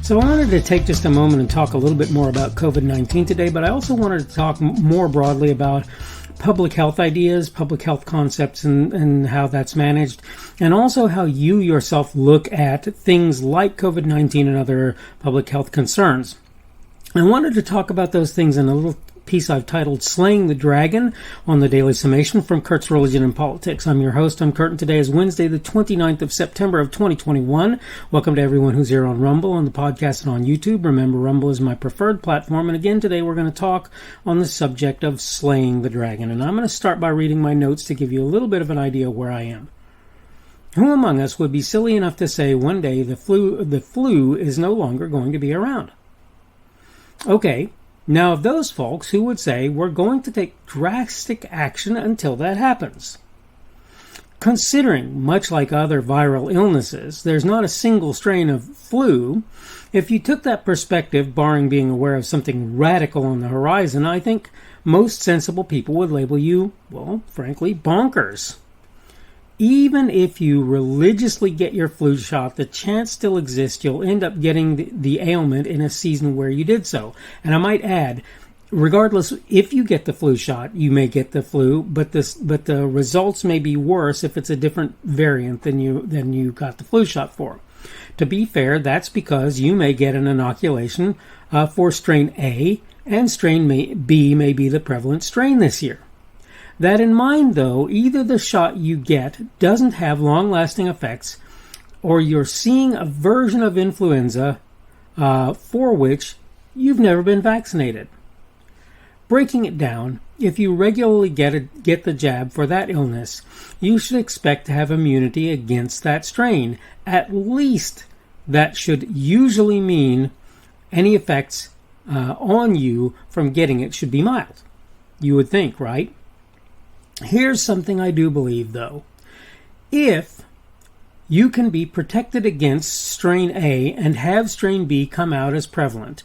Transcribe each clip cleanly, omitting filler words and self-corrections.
So I wanted to take just a moment and talk a little bit more about COVID-19 today, but I also wanted to talk more broadly about public health ideas, public health concepts, and how that's managed, and also how you yourself look at things like COVID-19 and other public health concerns. I wanted to talk about those things in a little piece I've titled Slaying the Dragon on the Daily Summation from Kurt's Religion and Politics. I'm your host, I'm Kurt, and today is Wednesday, the 29th of September of 2021. Welcome to everyone who's here on Rumble, on the podcast, and on YouTube. Remember, Rumble is my preferred platform, and again, today we're going to talk on the subject of slaying the dragon. And I'm going to start by reading my notes to give you a little bit of an idea of where I am. Who among us would be silly enough to say one day the flu is no longer going to be around? Okay. Now, of those folks who would say we're going to take drastic action until that happens. Considering, much like other viral illnesses, there's not a single strain of flu, if you took that perspective, barring being aware of something radical on the horizon, I think most sensible people would label you, well, frankly, bonkers. Even if you religiously get your flu shot, the chance still exists you'll end up getting the ailment in a season where you did so. And I might add, regardless, if you get the flu shot, you may get the flu, but the results may be worse if it's a different variant than you got the flu shot for. To be fair, that's because you may get an inoculation for strain A, and strain B may be the prevalent strain this year. That in mind, though, either the shot you get doesn't have long-lasting effects, or you're seeing a version of influenza for which you've never been vaccinated. Breaking it down, if you regularly get the jab for that illness, you should expect to have immunity against that strain. At least that should usually mean any effects on you from getting it should be mild. You would think, right? Here's something I do believe, though. If you can be protected against strain A and have strain B come out as prevalent,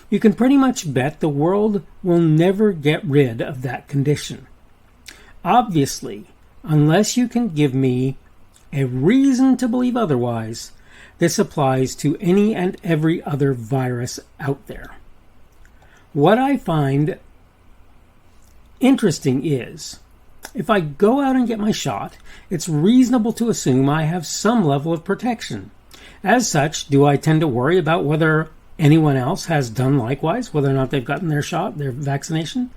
you can pretty much bet the world will never get rid of that condition. Obviously, unless you can give me a reason to believe otherwise, this applies to any and every other virus out there. What I find interesting is, if I go out and get my shot, it's reasonable to assume I have some level of protection. As such, do I tend to worry about whether anyone else has done likewise, whether or not they've gotten their shot, their vaccination?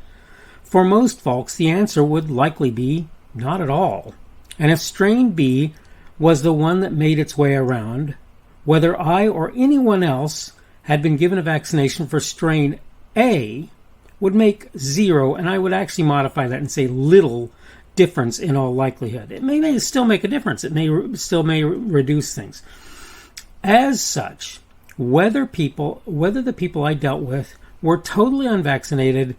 For most folks, the answer would likely be not at all. And if strain B was the one that made its way around, whether I or anyone else had been given a vaccination for strain A would make zero, and I would actually modify that and say little difference in all likelihood. It may still make a difference. It may reduce things. As such, whether the people I dealt with were totally unvaccinated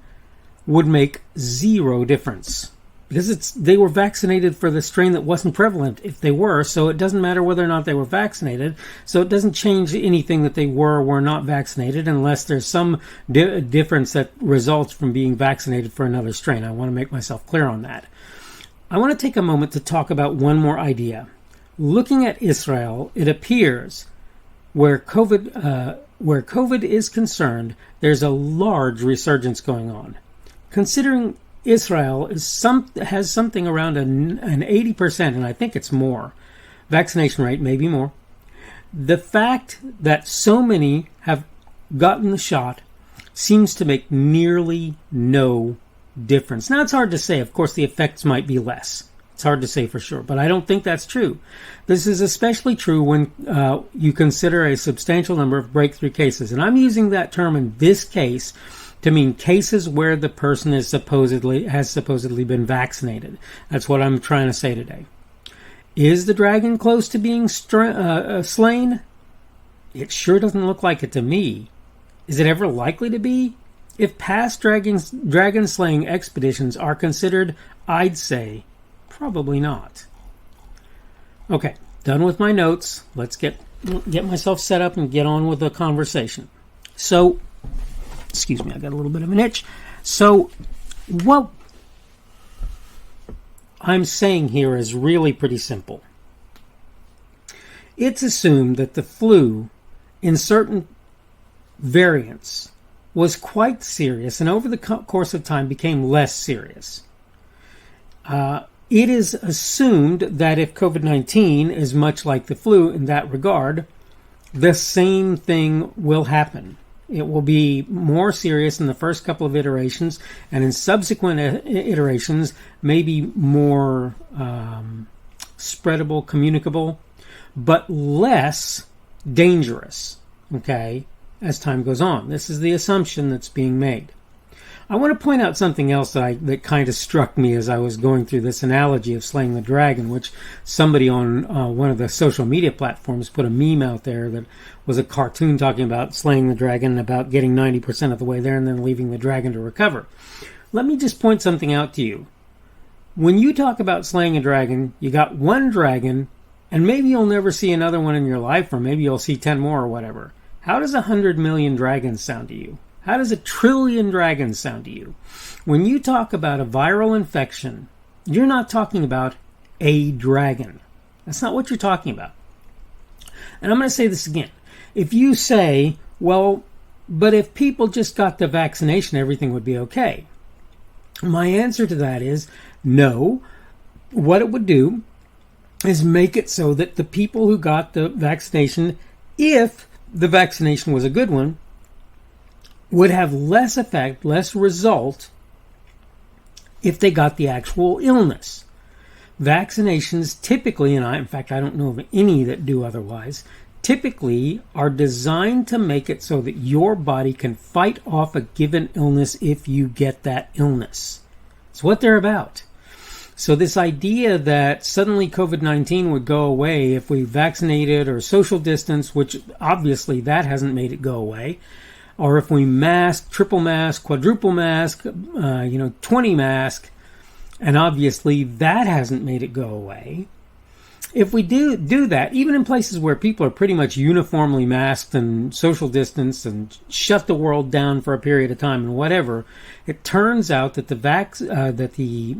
would make zero difference, because they were vaccinated for the strain that wasn't prevalent if they were, so it doesn't matter whether or not they were vaccinated, so it doesn't change anything that they were or were not vaccinated unless there's some difference that results from being vaccinated for another strain. I want to make myself clear on that. I want to take a moment to talk about one more idea. Looking at Israel, it appears where COVID is concerned, there's a large resurgence going on. Considering Israel has something around an 80%, and I think it's more, vaccination rate, maybe more. The fact that so many have gotten the shot seems to make nearly no difference. Now, it's hard to say. Of course, the effects might be less. It's hard to say for sure, but I don't think that's true. This is especially true when you consider a substantial number of breakthrough cases. And I'm using that term in this case to mean cases where the person has supposedly been vaccinated. That's what I'm trying to say today. Is the dragon close to being slain? It sure doesn't look like it to me. Is it ever likely to be? If past dragon slaying expeditions are considered, I'd say probably not. Okay, done with my notes. Let's get myself set up and get on with the conversation. So, excuse me, I got a little bit of an itch. So, what I'm saying here is really pretty simple. It's assumed that the flu in certain variants was quite serious and over the course of time became less serious. It is assumed that if COVID-19 is much like the flu in that regard, the same thing will happen. It will be more serious in the first couple of iterations, and in subsequent iterations, maybe more spreadable, communicable, but less dangerous, okay, as time goes on. This is the assumption that's being made. I want to point out something else that kind of struck me as I was going through this analogy of slaying the dragon, which somebody on one of the social media platforms put a meme out there that was a cartoon talking about slaying the dragon and about getting 90% of the way there and then leaving the dragon to recover. Let me just point something out to you. When you talk about slaying a dragon, you got one dragon, and maybe you'll never see another one in your life, or maybe you'll see 10 more or whatever. How does 100 million dragons sound to you? How does 1 trillion dragons sound to you? When you talk about a viral infection, you're not talking about a dragon. That's not what you're talking about. And I'm going to say this again. If you say, well, but if people just got the vaccination, everything would be okay. My answer to that is no. What it would do is make it so that the people who got the vaccination, if the vaccination was a good one, would have less effect, less result if they got the actual illness. Vaccinations typically, and in fact I don't know of any that do otherwise, typically are designed to make it so that your body can fight off a given illness if you get that illness. It's what they're about. So this idea that suddenly COVID-19 would go away if we vaccinated or social distance, which obviously that hasn't made it go away, or if we mask, triple mask, quadruple mask, 20 mask, and obviously that hasn't made it go away. If we do that, even in places where people are pretty much uniformly masked and social distance and shut the world down for a period of time and whatever, it turns out that the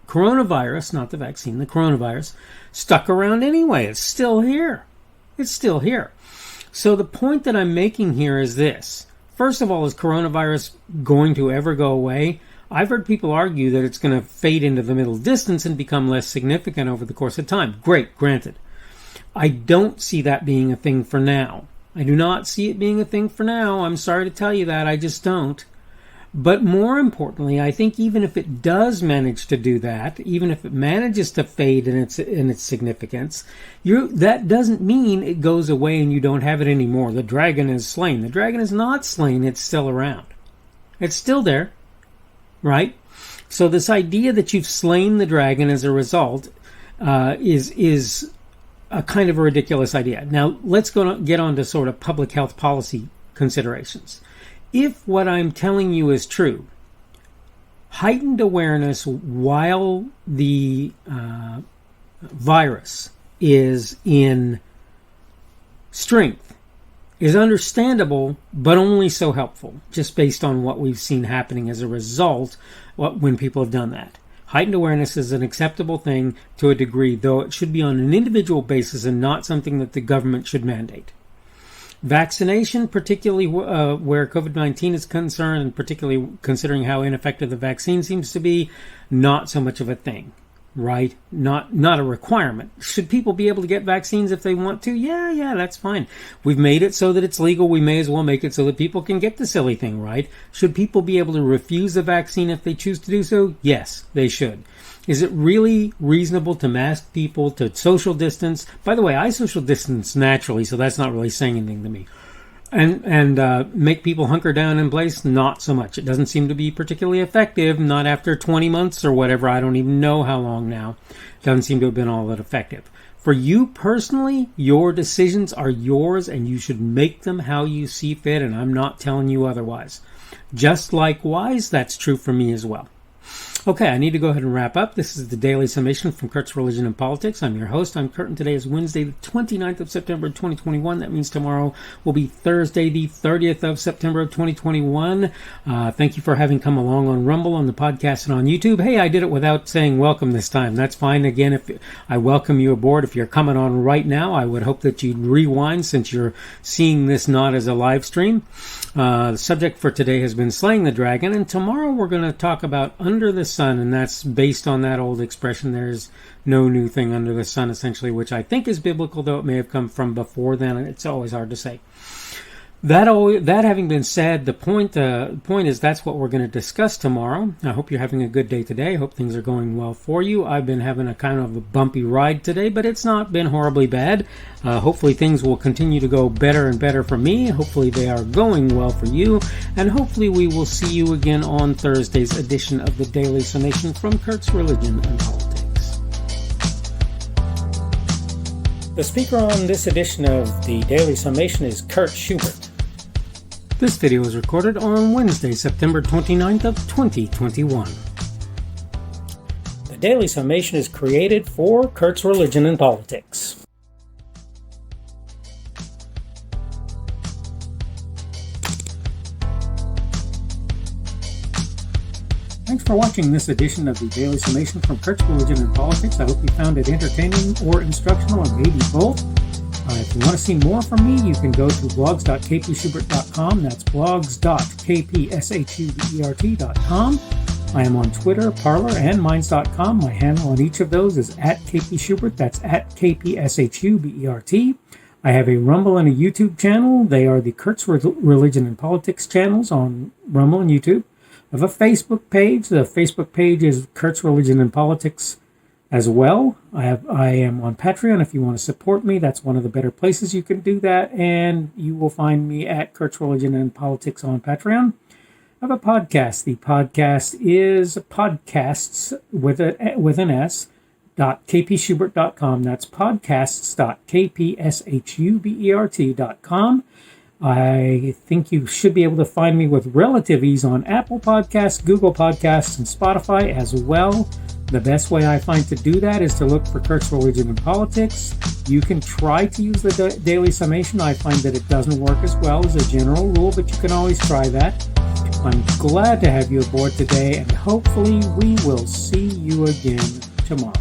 coronavirus, not the vaccine, the coronavirus, stuck around anyway. It's still here. It's still here. So the point that I'm making here is this. First of all, is coronavirus going to ever go away? I've heard people argue that it's going to fade into the middle distance and become less significant over the course of time. Great, granted. I don't see that being a thing for now. I do not see it being a thing for now. I'm sorry to tell you that. I just don't. But more importantly, I think even if it does manage to do that, even if it manages to fade in its significance, that doesn't mean it goes away and you don't have it anymore. The dragon is slain. The dragon is not slain. It's still around. It's still there, right? So this idea that you've slain the dragon as a result is a kind of a ridiculous idea. Now, let's get on to sort of public health policy considerations. If what I'm telling you is true, heightened awareness while the virus is in strength is understandable, but only so helpful, just based on what we've seen happening as a result when people have done that. Heightened awareness is an acceptable thing to a degree, though it should be on an individual basis and not something that the government should mandate. Vaccination, particularly where COVID-19 is concerned, and particularly considering how ineffective the vaccine seems to be, not so much of a thing, right? Not a requirement. Should people be able to get vaccines if they want to? Yeah, that's fine. We've made it so that it's legal. We may as well make it so that people can get the silly thing, right? Should people be able to refuse a vaccine if they choose to do so? Yes, they should. Is it really reasonable to mask people, to social distance? By the way, I social distance naturally, so that's not really saying anything to me. And make people hunker down in place? Not so much. It doesn't seem to be particularly effective, not after 20 months or whatever. I don't even know how long now. It doesn't seem to have been all that effective. For you personally, your decisions are yours and you should make them how you see fit, and I'm not telling you otherwise. Just likewise, that's true for me as well. Okay, I need to go ahead and wrap up. This is the Daily Summation from Kurt's Religion and Politics. I'm your host. I'm Kurt, and today is Wednesday, the 29th of September, 2021. That means tomorrow will be Thursday, the 30th of September of 2021. Thank you for having come along on Rumble, on the podcast, and on YouTube. Hey, I did it without saying welcome this time. That's fine. Again, if I welcome you aboard. If you're coming on right now, I would hope that you'd rewind since you're seeing this not as a live stream. The subject for today has been Slaying the Dragon, and tomorrow we're going to talk about Under the Sun, and that's based on that old expression, there's no new thing under the sun, essentially, which I think is biblical, though it may have come from before then. It's always hard to say. That having been said, the point is that's what we're going to discuss tomorrow. I hope you're having a good day today. I hope things are going well for you. I've been having a kind of a bumpy ride today, but it's not been horribly bad. Hopefully things will continue to go better and better for me. Hopefully they are going well for you. And hopefully we will see you again on Thursday's edition of the Daily Summation from Kurt's Religion and Politics. The speaker on this edition of the Daily Summation is Kurt Schubert. This video was recorded on Wednesday, September 29th of 2021. The Daily Summation is created for Kurt's Religion and Politics. Thanks for watching this edition of the Daily Summation from Kurt's Religion and Politics. I hope you found it entertaining or instructional, or maybe both. If you want to see more from me, you can go to blogs.kpschubert.com. That's blogs.kpschubert.com. I am on Twitter, Parler, and Minds.com. My handle on each of those is @kpschubert. That's @kpschubert. I have a Rumble and a YouTube channel. They are the Kurt's Religion and Politics channels on Rumble and YouTube. I have a Facebook page. The Facebook page is Kurt's Religion and Politics as well. I am on Patreon. If you want to support me, that's one of the better places you can do that. And you will find me at Kurt's Religion and Politics on Patreon. I have a podcast. The podcast is podcasts with an S, .kpschubert.com. That's podcasts.kpschubert.com. I think you should be able to find me with relative ease on Apple Podcasts, Google Podcasts, and Spotify as well. The best way I find to do that is to look for Kurt's Religion and Politics. You can try to use the Daily Summation. I find that it doesn't work as well as a general rule, but you can always try that. I'm glad to have you aboard today, and hopefully we will see you again tomorrow.